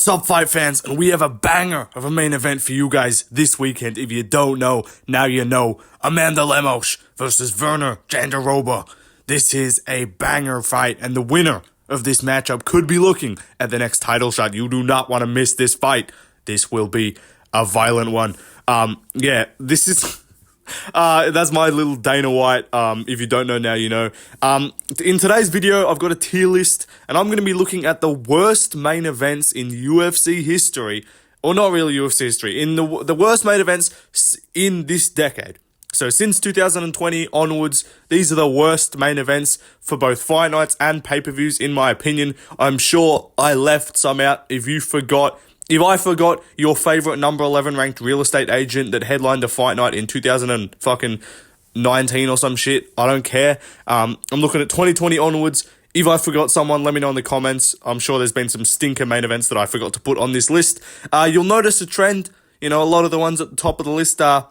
What's up, fight fans? And we have a banger of a main event for you guys this weekend. If you don't know, now you know. Amanda Lemos versus Werner Jandiroba. This is a banger fight, and the winner of this matchup could be looking at the next title shot. You do not want to miss this fight. This will be a violent one. This is... that's my little Dana White. If you don't know now, you know. In today's video, I've got a tier list, and I'm going to be looking at the worst main events in UFC history, or not really UFC history, in the worst main events in this decade. So since 2020 onwards, these are the worst main events for both fight nights and pay-per-views, in my opinion. I'm sure I left some out. If I forgot your favorite number 11 ranked real estate agent that headlined a fight night in 2019 or some shit, I don't care. I'm looking at 2020 onwards. If I forgot someone, let me know in the comments. I'm sure there's been some stinker main events that I forgot to put on this list. You'll notice a trend. You know, a lot of the ones at the top of the list are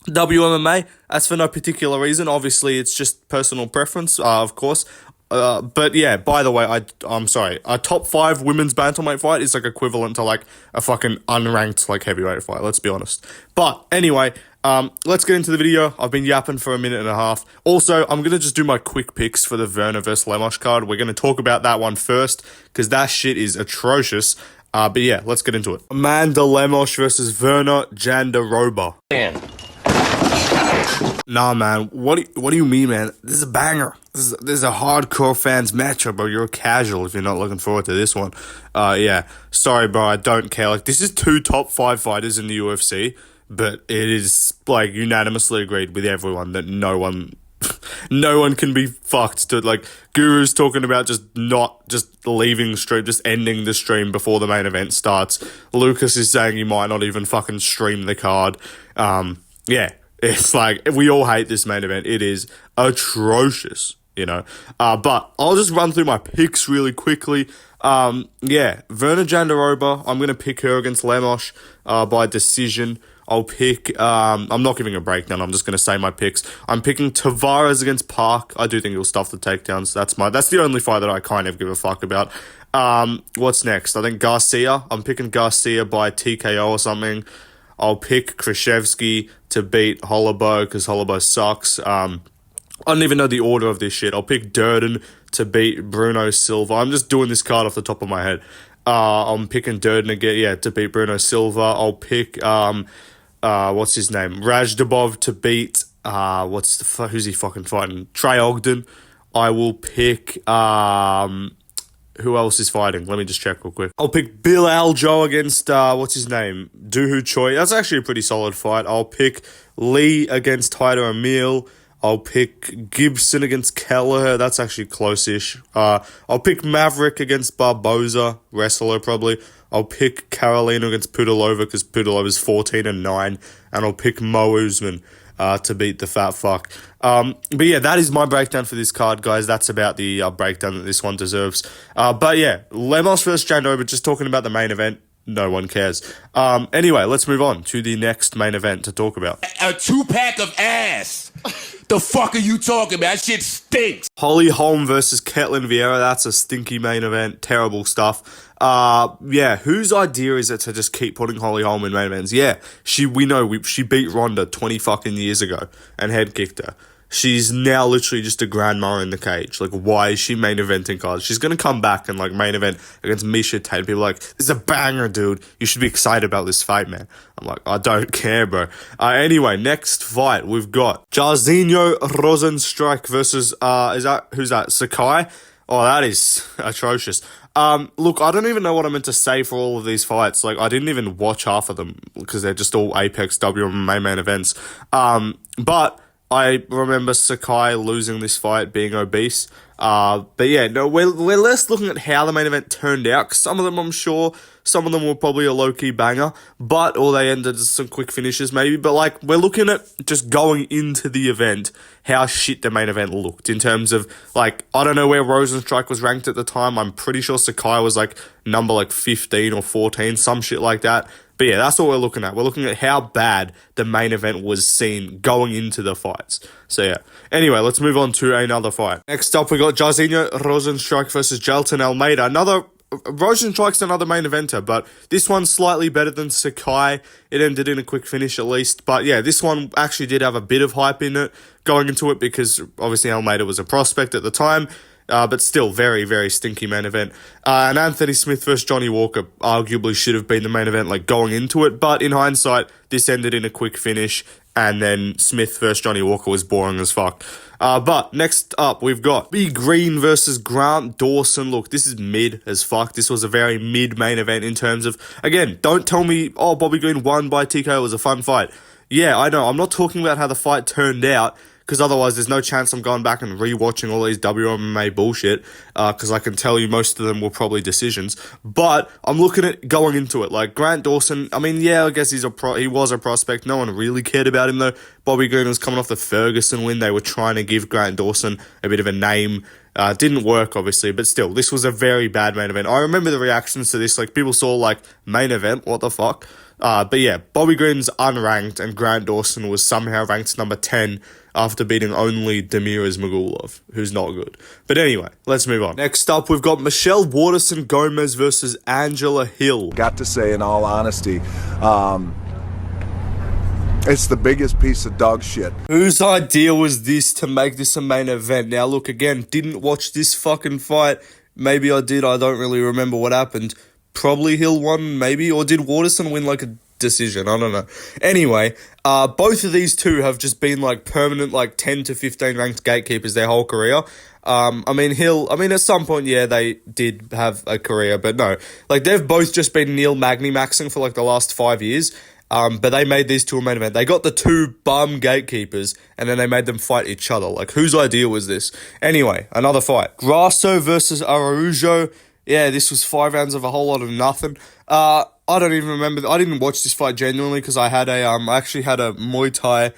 WMMA. That's for no particular reason. Obviously, it's just personal preference, of course. But yeah, by the way, I'm sorry, a top 5 women's bantamweight fight is like equivalent to like a fucking unranked like heavyweight fight, let's be honest. But anyway, let's get into the video. I've been yapping for a minute and a half. Also, I'm going to just do my quick picks for the Werner vs. Lemos card. We're going to talk about that one first, because that shit is atrocious. But yeah, let's get into it. Amanda Lemos versus Werner Jandiroba. Nah, man. What do you mean, man? This is a banger. This is a hardcore fans matchup, bro. You're a casual if you're not looking forward to this one. Yeah. Sorry, bro. I don't care. Like, this is 2 top 5 fighters in the UFC, but it is like unanimously agreed with everyone that no one can be fucked. To like, Guru's talking about just leaving the stream, just ending the stream before the main event starts. Lucas is saying he might not even fucking stream the card. Yeah. It's like, we all hate this main event. It is atrocious, you know. But I'll just run through my picks really quickly. Werner Jandiroba, I'm going to pick her against Lemos by decision. I'll pick, I'm not giving a breakdown, I'm just going to say my picks. I'm picking Tavares against Park. I do think he'll stuff the takedowns. That's the only fight that I kind of give a fuck about. What's next? I think Garcia. I'm picking Garcia by TKO or something. I'll pick Krzyzewski to beat Holloway because Holloway sucks. I don't even know the order of this shit. I'll pick Durden to beat Bruno Silva. I'm just doing this card off the top of my head. I'm picking Durden again, to beat Bruno Silva. I'll pick, what's his name? Rajdabov to beat, who's he fucking fighting? Trey Ogden. I will pick, who else is fighting? Let me just check real quick. I'll pick Bill Aljo against, what's his name? Dooho Choi. That's actually a pretty solid fight. I'll pick Lee against Tyler Emil. I'll pick Gibson against Kelleher. That's actually close-ish. I'll pick Maverick against Barboza. Wrestler, probably. I'll pick Carolina against Pudilova because Pudilova's 14-9. And I'll pick Mo Usman to beat the fat fuck. But yeah, that is my breakdown for this card, guys. That's about the breakdown that this one deserves. But yeah, Lemos versus Jandiroba, just talking about the main event. No one cares. Anyway, let's move on to the next main event to talk about. A 2-pack of ass. The fuck are you talking about? That shit stinks. Holly Holm versus Ketlin Vieira. That's a stinky main event. Terrible stuff. Yeah, whose idea is it to just keep putting Holly Holm in main events? Yeah, we know she beat Ronda 20 fucking years ago and head kicked her. She's now literally just a grandma in the cage. Like, why is she main eventing cards? She's going to come back and, like, main event against Misha Tate. People are like, this is a banger, dude. You should be excited about this fight, man. I'm like, I don't care, bro. Anyway, next fight, we've got Jairzinho Rozenstruik versus, who's that? Sakai? Oh, that is atrocious. Look, I don't even know what I'm meant to say for all of these fights. Like, I didn't even watch half of them because they're just all Apex WMA main events. But I remember Sakai losing this fight, being obese. But yeah, no, we're less looking at how the main event turned out, 'cause some of them, I'm sure, some of them were probably a low-key banger, or they ended as some quick finishes maybe, but like, we're looking at just going into the event, how shit the main event looked, in terms of, like, I don't know where Rozenstruik was ranked at the time. I'm pretty sure Sakai was like number like 15 or 14, some shit like that. But yeah, that's what we're looking at. We're looking at how bad the main event was seen going into the fights. So yeah. Anyway, let's move on to another fight. Next up, we got Jairzinho Rozenstruik versus Jailton Almeida. Another Rosenstrike's another main eventer, but this one's slightly better than Sakai. It ended in a quick finish at least. But yeah, this one actually did have a bit of hype in it going into it because obviously Almeida was a prospect at the time. But still, very, very stinky main event. And Anthony Smith versus Johnny Walker arguably should have been the main event, like, going into it. But in hindsight, this ended in a quick finish. And then Smith versus Johnny Walker was boring as fuck. But next up, we've got B. Green versus Grant Dawson. Look, this is mid as fuck. This was a very mid main event in terms of, again, don't tell me, oh, Bobby Green won by TKO. It was a fun fight. Yeah, I know. I'm not talking about how the fight turned out, because otherwise there's no chance I'm going back and rewatching all these WMMA bullshit, because I can tell you most of them were probably decisions. But I'm looking at going into it. Like, Grant Dawson, I mean, yeah, I guess he was a prospect. No one really cared about him, though. Bobby Green was coming off the Ferguson win. They were trying to give Grant Dawson a bit of a name. Didn't work, obviously, but still, this was a very bad main event. I remember the reactions to this. Like, people saw, like, main event, what the fuck? But yeah, Bobby Green's unranked, and Grant Dawson was somehow ranked number 10 after beating only Demiraz Magulov, who's not good. But anyway, let's move on. Next up, we've got Michelle Waterson Gomez versus Angela Hill. Got to say, in all honesty, it's the biggest piece of dog shit. Whose idea was this to make this a main event? Now, look, again, didn't watch this fucking fight. Maybe I did, I don't really remember what happened. Probably Hill won, maybe, or did Waterson win, like, a decision? I don't know. Anyway, both of these two have just been, like, permanent, like, 10 to 15 ranked gatekeepers their whole career. Hill, at some point, yeah, they did have a career, but no. Like, they've both just been Neil Magny maxing for, like, the last 5 years. But they made these two a main event. They got the two bum gatekeepers, and then they made them fight each other. Like, whose idea was this? Anyway, another fight. Grasso versus Araujo. Yeah, this was 5 rounds of a whole lot of nothing. I don't even remember. I didn't watch this fight genuinely because I actually had a Muay Thai,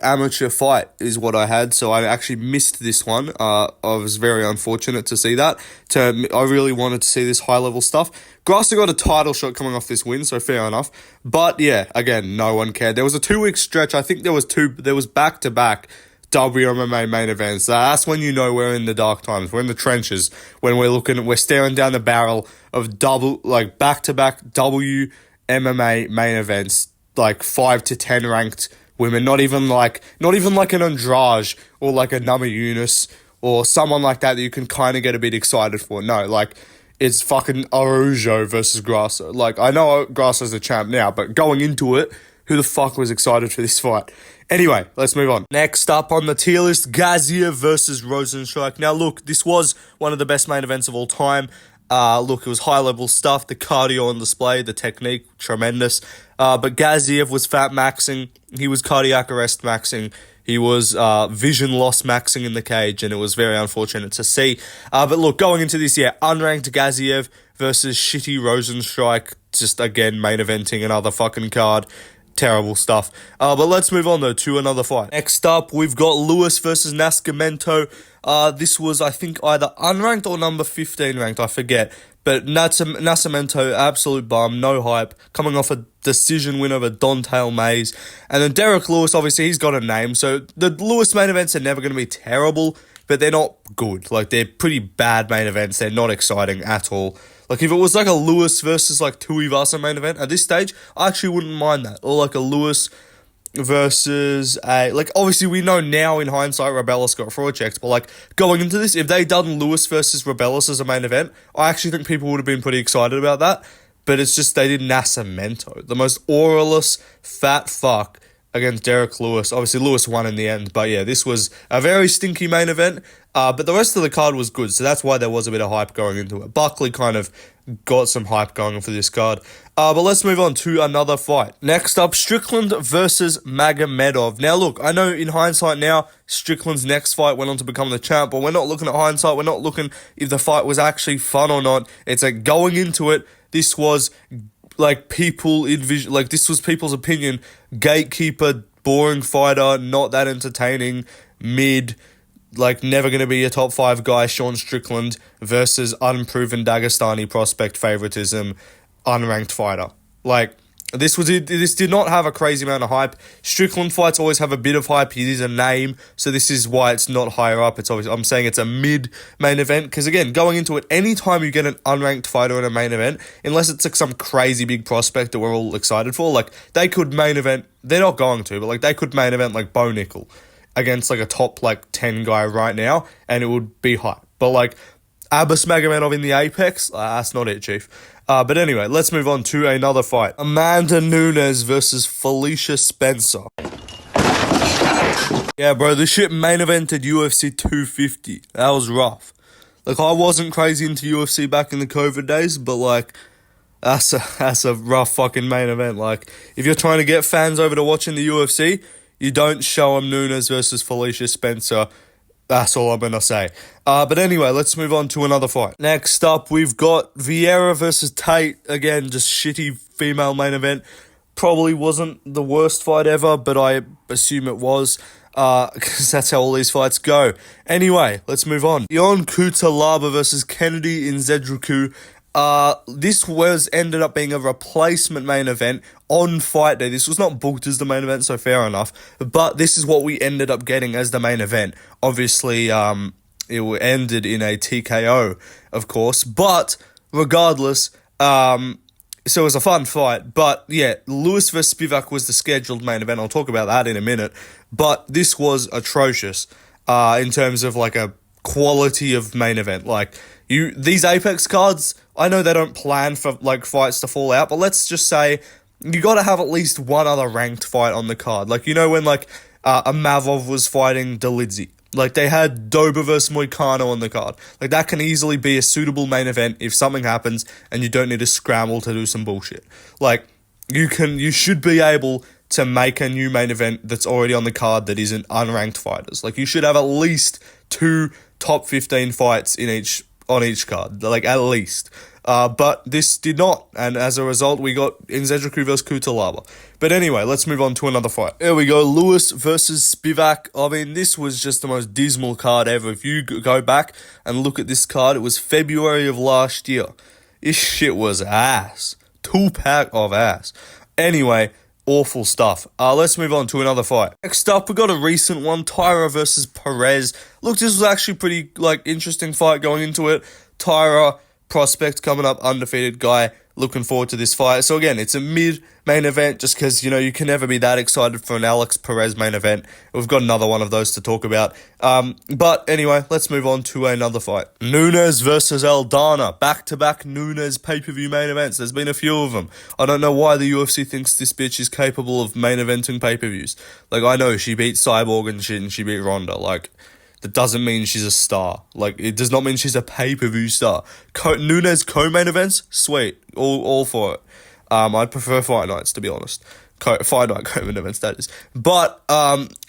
amateur fight is what I had. So I actually missed this one. I was very unfortunate to see that. I really wanted to see this high level stuff. Grasso got a title shot coming off this win, so fair enough. But yeah, again, no one cared. There was a 2-week stretch. I think there was back-to-back WMMA main events. That's when you know we're in the dark times. We're in the trenches when we're staring down the barrel of back-to-back WMMA main events, like 5 to 10 ranked women. Not even like an Andrade or like a Nama Yunus or someone like that you can kind of get a bit excited for. No, like, it's fucking Araujo versus Grasso. Like, I know Grasso's the champ now, but going into it, who the fuck was excited for this fight? Anyway, let's move on. Next up on the tier list, Gaziev versus Rosenstrike. Now, look, this was one of the best main events of all time. Look, it was high-level stuff, the cardio on display, the technique, tremendous. But Gaziev was fat maxing, he was cardiac arrest maxing, he was vision loss maxing in the cage, and it was very unfortunate to see. But look, going into this, unranked Gaziev versus shitty Rosenstrike, just again, main eventing another fucking card. Terrible stuff. But let's move on, though, to another fight. Next up, we've got Lewis versus Nascimento. This was, I think, either unranked or number 15 ranked, I forget. But Nascimento, absolute bum, no hype, coming off a decision win over Don'Tale Mays. And then Derek Lewis, obviously, he's got a name. So the Lewis main events are never going to be terrible, but they're not good. Like, they're pretty bad main events. They're not exciting at all. Like, if it was like a Lewis versus like Tuivasa main event at this stage, I actually wouldn't mind that. Or like a Lewis versus obviously we know now in hindsight Rebellis got fraud checked, but like going into this, if they done Lewis versus Rebellis as a main event, I actually think people would have been pretty excited about that. But it's just they did Nascimento, the most auraless fat fuck, against Derek Lewis. Obviously, Lewis won in the end, but yeah, this was a very stinky main event. But the rest of the card was good, so that's why there was a bit of hype going into it. Buckley kind of got some hype going for this card. But let's move on to another fight. Next up, Strickland versus Magomedov. Now, look, I know in hindsight now, Strickland's next fight went on to become the champ, but we're not looking at hindsight. We're not looking if the fight was actually fun or not. It's like going into it, this was like this was people's opinion. Gatekeeper, boring fighter, not that entertaining, mid, like never going to be a top 5 guy, Sean Strickland versus unproven Dagestani prospect favoritism, unranked fighter. Like, This did not have a crazy amount of hype. Strickland fights always have a bit of hype. He is a name, so this is why it's not higher up. It's obviously, I'm saying it's a mid-main event, because again, going into it, anytime you get an unranked fighter in a main event, unless it's like some crazy big prospect that we're all excited for, like they could main event, they're not going to, but like they could main event like Bo Nickel against like a top like 10 guy right now, and it would be hype. But like Abbas Magomedov in the Apex, that's not it, Chief. But anyway, let's move on to another fight. Amanda Nunes versus Felicia Spencer. Yeah, bro, this shit main evented UFC 250. That was rough. Like, I wasn't crazy into UFC back in the COVID days, but like, that's a rough fucking main event. Like, if you're trying to get fans over to watching the UFC, you don't show them Nunes versus Felicia Spencer. That's all I'm going to say. But anyway, let's move on to another fight. Next up, we've got Vieira versus Tate. Again, just shitty female main event. Probably wasn't the worst fight ever, but I assume it was, because that's how all these fights go. Anyway, let's move on. Ion Cutelaba versus Kennedy Nzechukwu. This ended up being a replacement main event on fight day. This was not booked as the main event, so fair enough. But this is what we ended up getting as the main event. Obviously, it ended in a TKO, of course. But regardless, so it was a fun fight. But yeah, Lewis vs Spivak was the scheduled main event. I'll talk about that in a minute. But this was atrocious in terms of like a quality of main event. Like these Apex cards, I know they don't plan for like fights to fall out, but let's just say you got to have at least one other ranked fight on the card. Like, you know, when like a Mavov was fighting Dolidze, like they had Dober versus Moicano on the card. Like that can easily be a suitable main event if something happens and you don't need to scramble to do some bullshit. Like you should be able to make a new main event that's already on the card that isn't unranked fighters. Like you should have at least 2 top 15 fights on each card, like at least. But this did not, and as a result, we got Nzechukwu versus Cutelaba. But anyway, let's move on to another fight. Here we go, Lewis versus Spivak. I mean, this was just the most dismal card ever. If you go back and look at this card, it was February of last year. This shit was ass. 2-pack of ass. Anyway, awful stuff. Let's move on to another fight. Next up, we got a recent one, Teir versus Perez. Look, this was actually pretty, like, interesting fight going into it. Teir, prospect coming up, undefeated guy. Looking forward to this fight. So again, it's a mid-main event just because, you know, you can never be that excited for an Alex Perez main event. We've got another one of those to talk about. But anyway, let's move on to another fight. Nunes versus Aldana. Back-to-back Nunes pay-per-view main events. There's been a few of them. I don't know why the UFC thinks this bitch is capable of main eventing pay-per-views. Like, I know she beat Cyborg and shit and she beat Ronda. Like, that doesn't mean she's a star. Like, it does not mean she's a pay-per-view star. Nunes co-main events? Sweet. All for it. I'd prefer fight nights, to be honest. Fight night co-main events, that is. But,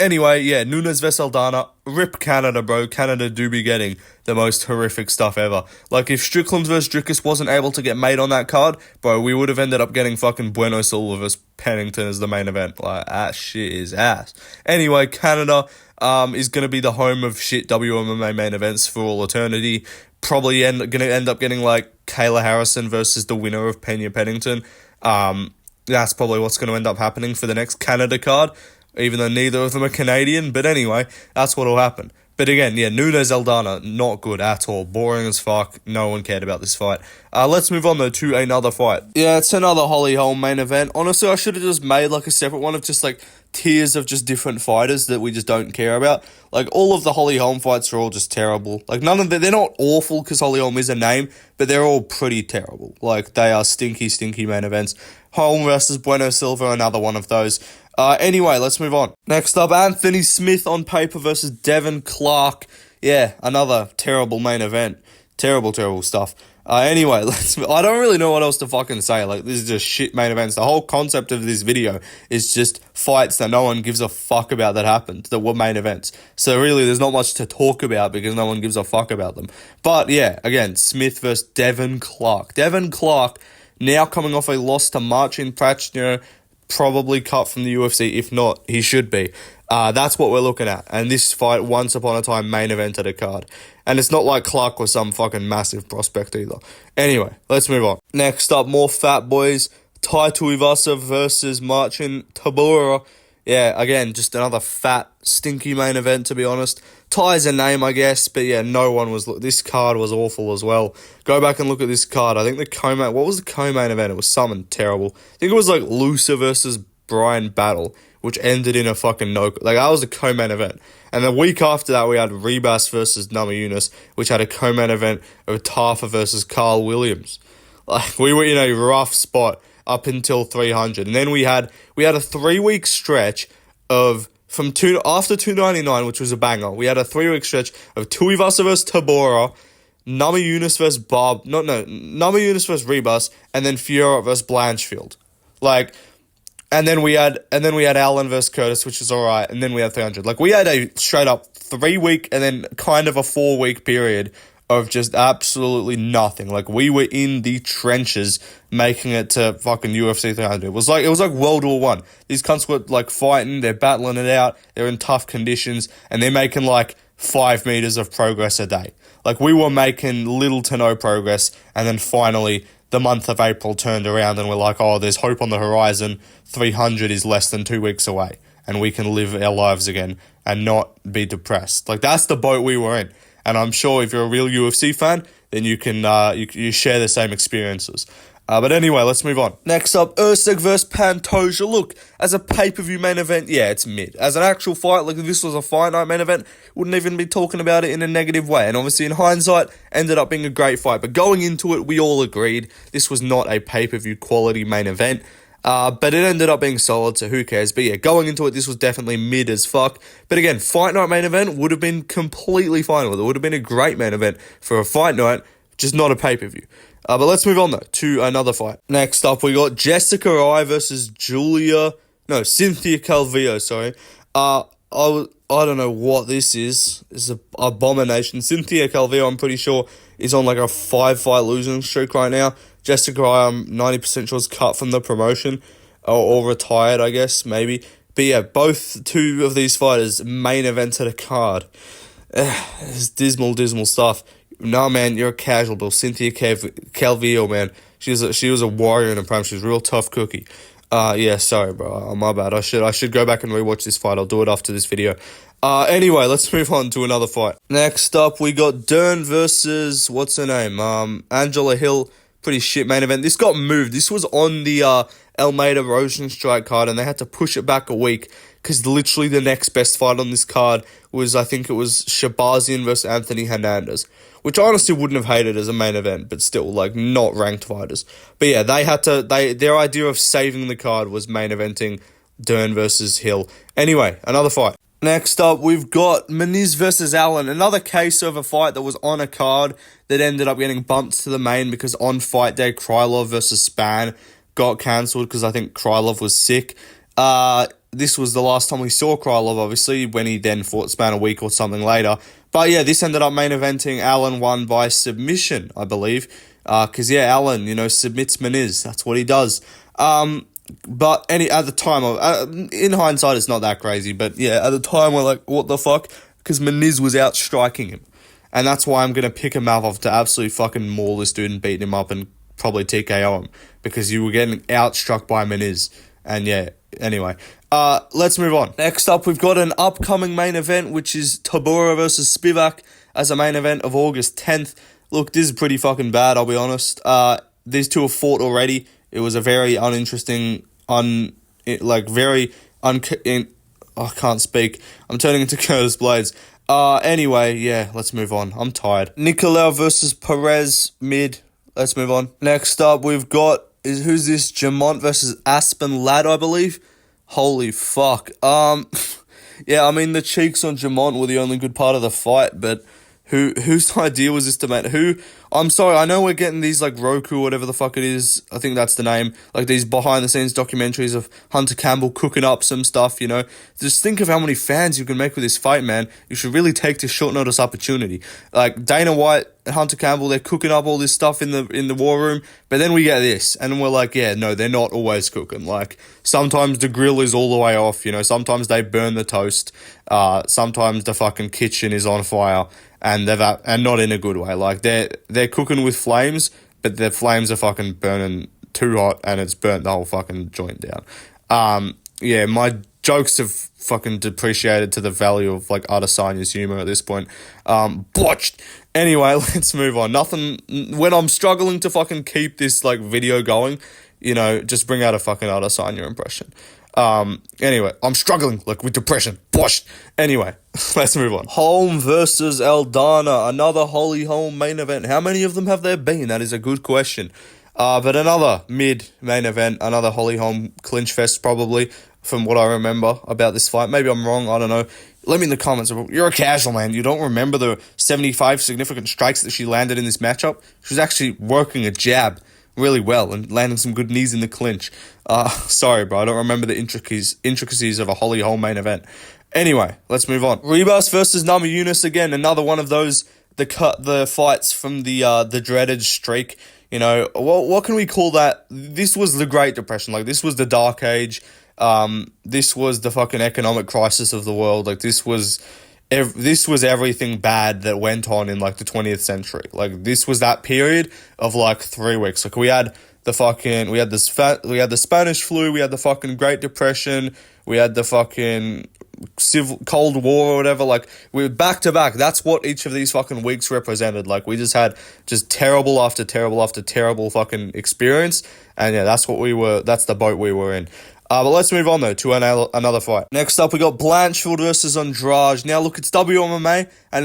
anyway, yeah, Nunes vs Aldana. Rip Canada, bro. Canada do be getting the most horrific stuff ever. Like, if Strickland vs Dricus wasn't able to get made on that card, bro, we would have ended up getting fucking Bueno Silva vs Pennington as the main event. Like, that shit is ass. Anyway, Canada is going to be the home of shit WMMA main events for all eternity. Probably going to end up getting, like, Kayla Harrison versus the winner of Pena Pennington. That's probably what's going to end up happening for the next Canada card, even though neither of them are Canadian. But anyway, that's what will happen. But again, yeah, Nunes Aldana, not good at all. Boring as fuck. No one cared about this fight. Let's move on, though, to another fight. Yeah, it's another Holly Holm main event. Honestly, I should have just made, like, a separate one of just, like, tiers of just different fighters that we just don't care about. Like, all of the Holly Holm fights are all just terrible. Like, none of them, they're not awful because Holly Holm is a name, but they're all pretty terrible. Like, they are stinky, stinky main events. Holm versus Bueno Silva, another one of those. Anyway, let's move on. Next up, Anthony Smith on paper versus Devin Clark. Yeah, another terrible main event. Terrible, terrible stuff. Anyway, I don't really know what else to fucking say. Like, this is just shit main events. The whole concept of this video is just fights that no one gives a fuck about that happened, that were main events. So really, there's not much to talk about because no one gives a fuck about them. But yeah, again, Smith versus Devin Clark. Devin Clark, now coming off a loss to Marcin Prachnio, probably cut from the UFC. If not, he should be. That's what we're looking at. And this fight, once upon a time, main evented a card. And it's not like Clark was some fucking massive prospect either. Anyway, let's move on. Next up, more fat boys. Tai Tuivasa versus Marcin Tybura. Yeah, again, just another fat, stinky main event, to be honest. Ty's a name, I guess, but yeah, no one was... This card was awful as well. Go back and look at this card. I think the co-main... What was the co-main event? It was something terrible. I think it was like Lusa versus Brian Battle, which ended in a fucking no... Like, that was the co-main event. And the week after that, we had Rebus versus Namajunas, which had a co-main event of Tafa versus Carl Williams. Like, we were in a rough spot up until 300. And then we had a 3-week stretch of... After 299, which was a banger, we had a 3-week stretch of Tuivasa versus Tabora, Namajunas versus Namajunas versus Rebus, and then Fiora versus Blanchfield. Like, and then we had Allen versus Curtis, which is alright, and then we had 300. Like, we had a straight up 3-week and then kind of a 4-week period of just absolutely nothing. Like, we were in the trenches making it to fucking UFC 300. It was like World War One. These cunts were like fighting, they're battling it out, they're in tough conditions, and they're making like 5 meters of progress a day. Like, we were making little to no progress, and then finally the month of April turned around and we're like, oh, there's hope on the horizon. 300 is less than 2 weeks away, and we can live our lives again and not be depressed. Like, that's the boat we were in. And I'm sure if you're a real UFC fan, then you can you share the same experiences. But anyway, let's move on. Next up, Usyk versus Pantoja. Look, as a pay-per-view main event, yeah, it's mid. As an actual fight, like if this was a fight night main event, wouldn't even be talking about it in a negative way. And obviously, in hindsight, ended up being a great fight. But going into it, we all agreed this was not a pay-per-view quality main event. But it ended up being solid, so who cares? But yeah, going into it, this was definitely mid as fuck. But again, fight night main event would have been completely fine with it. It would have been a great main event for a fight night, just not a pay-per-view. But let's move on, though, to another fight. Next up, we got Jessica Eye versus Cynthia Calvillo, sorry. I don't know what this is. It's an abomination. Cynthia Calvillo, I'm pretty sure, is on like a 5-fight losing streak right now. Jessica Eye, I'm 90% sure is cut from the promotion, or retired, I guess, maybe. But yeah, two of these fighters main evented a card. It's dismal stuff. No, man, you're a casual, Bill. Cynthia Calvillo, man. She was a warrior in the prime. She was a real tough cookie. Yeah, sorry, bro. My bad. I should go back and rewatch this fight. I'll do it after this video. Anyway, let's move on to another fight. Next up, we got Dern versus, what's her name? Angela Hill. Pretty shit main event. This got moved. This was on the Almeida Rosenstrike card, and they had to push it back a week because literally the next best fight on this card was, I think it was Shabazian versus Anthony Hernandez, which I honestly wouldn't have hated as a main event, but still, like, not ranked fighters. But yeah, their idea of saving the card was main eventing Dern versus Hill. Anyway, another fight. Next up, we've got Muniz versus Allen. Another case of a fight that was on a card that ended up getting bumped to the main because on fight day, Krylov versus Span got cancelled because I think Krylov was sick. This was the last time we saw Krylov, obviously, when he then fought Span a week or something later. But yeah, this ended up main eventing. Allen won by submission, I believe. Because yeah, Allen, submits Muniz. That's what he does. But at the time, in hindsight, it's not that crazy. But yeah, at the time, we're like, what the fuck? Because Muniz was out striking him. And that's why I'm going to pick him off to absolutely fucking maul this dude and beat him up and probably TKO him. Because you were getting outstruck by Muniz. And yeah, anyway. Let's move on. Next up, we've got an upcoming main event, which is Tabora versus Spivak as a main event of August 10th. Look, this is pretty fucking bad, I'll be honest. These two have fought already. It was a very uninteresting, I can't speak. I'm turning into Curtis Blades. Anyway, yeah, let's move on. I'm tired. Nicolau versus Perez, mid. Let's move on. Next up, we've got, who's this? Jamont versus Aspen Ladd, I believe. Holy fuck. Yeah, I mean, the cheeks on Jamont were the only good part of the fight, but whose idea was this to make? I'm sorry, I know we're getting these, like, Roku, whatever the fuck it is, I think that's the name, like, these behind-the-scenes documentaries of Hunter Campbell cooking up some stuff, Just think of how many fans you can make with this fight, man. You should really take this short notice opportunity. Like, Dana White and Hunter Campbell, they're cooking up all this stuff in the war room, but then we get this, and we're like, yeah, no, they're not always cooking. Like, sometimes the grill is all the way off, sometimes they burn the toast, sometimes the fucking kitchen is on fire, and not in a good way. Like, they're cooking with flames, but their flames are fucking burning too hot and it's burnt the whole fucking joint down. Yeah, my jokes have fucking depreciated to the value of like Adesanya's humor at this point. Botched. Anyway, let's move on. Nothing, when I'm struggling to fucking keep this like video going, you know, just bring out a fucking Adesanya impression. Anyway, I'm struggling like with depression. Botched. Anyway, let's move on. Holm versus Aldana, another Holly Holm main event. How many of them have there been? That is a good question. But another mid-main event, another Holly Holm clinch fest probably, from what I remember about this fight. Maybe I'm wrong, I don't know. Let me in the comments. You're a casual, man. You don't remember the 75 significant strikes that she landed in this matchup? She was actually working a jab really well and landing some good knees in the clinch. Sorry, bro. I don't remember the intricacies of a Holly Holm main event. Anyway, let's move on. Ribas versus Namajunas again. Another one of those, the fights from the dreaded streak. You know, what can we call that? This was the Great Depression. Like, this was the Dark Age. This was the fucking economic crisis of the world. Like, this was everything bad that went on in, like, the 20th century. Like, this was that period of, like, 3 weeks. Like, we had the Spanish flu, we had the fucking Great Depression, we had the fucking Cold War or whatever. Like, we were back to back. That's what each of these fucking weeks represented. Like, we just had just terrible after terrible after terrible fucking experience. And yeah, that's the boat we were in. But let's move on though to another fight. Next up, we got Blanchfield versus Andrade. Now look, it's WMMA, and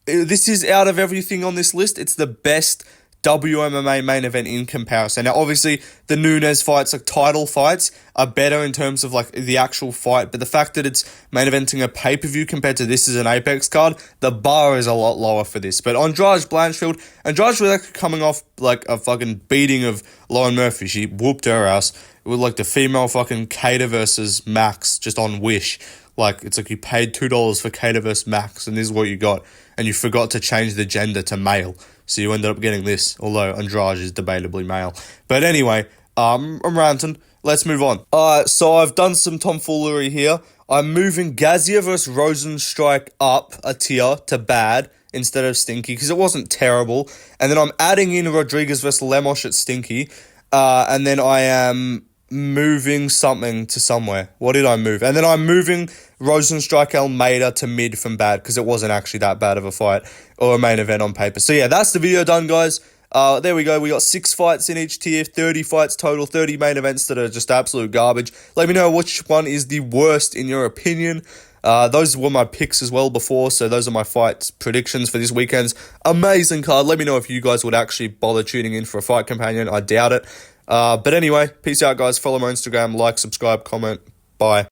this is out of everything on this list, it's the best WMMA main event in comparison. Now, obviously, the Nunes fights, like title fights, are better in terms of like the actual fight, but the fact that it's main eventing a pay-per-view compared to this is an Apex card, the bar is a lot lower for this. But Andrade Blanchfield was like coming off like a fucking beating of Lauren Murphy. She whooped her ass with like the female fucking Cater versus Max just on Wish. Like, it's like you paid $2 for Cater versus Max, and this is what you got, and you forgot to change the gender to male. So you ended up getting this, although Andrade is debatably male. But anyway, I'm ranting. Let's move on. So I've done some tomfoolery here. I'm moving Gazia vs. Rosenstrike up a tier to bad instead of stinky, because it wasn't terrible. And then I'm adding in Rodriguez vs. Lemos at stinky. And then I am moving something to somewhere. What did I move? And then I'm moving Rosenstrike Almeida to mid from bad, because it wasn't actually that bad of a fight or a main event on paper. So yeah, that's the video done, guys. There we go. We got 6 fights in each tier, 30 fights total, 30 main events that are just absolute garbage. Let me know which one is the worst in your opinion. Those were my picks as well before, so those are my fight predictions for this weekend's amazing card. Let me know if you guys would actually bother tuning in for a fight companion. I doubt it. But anyway, peace out, guys. Follow my Instagram, like, subscribe, comment. Bye.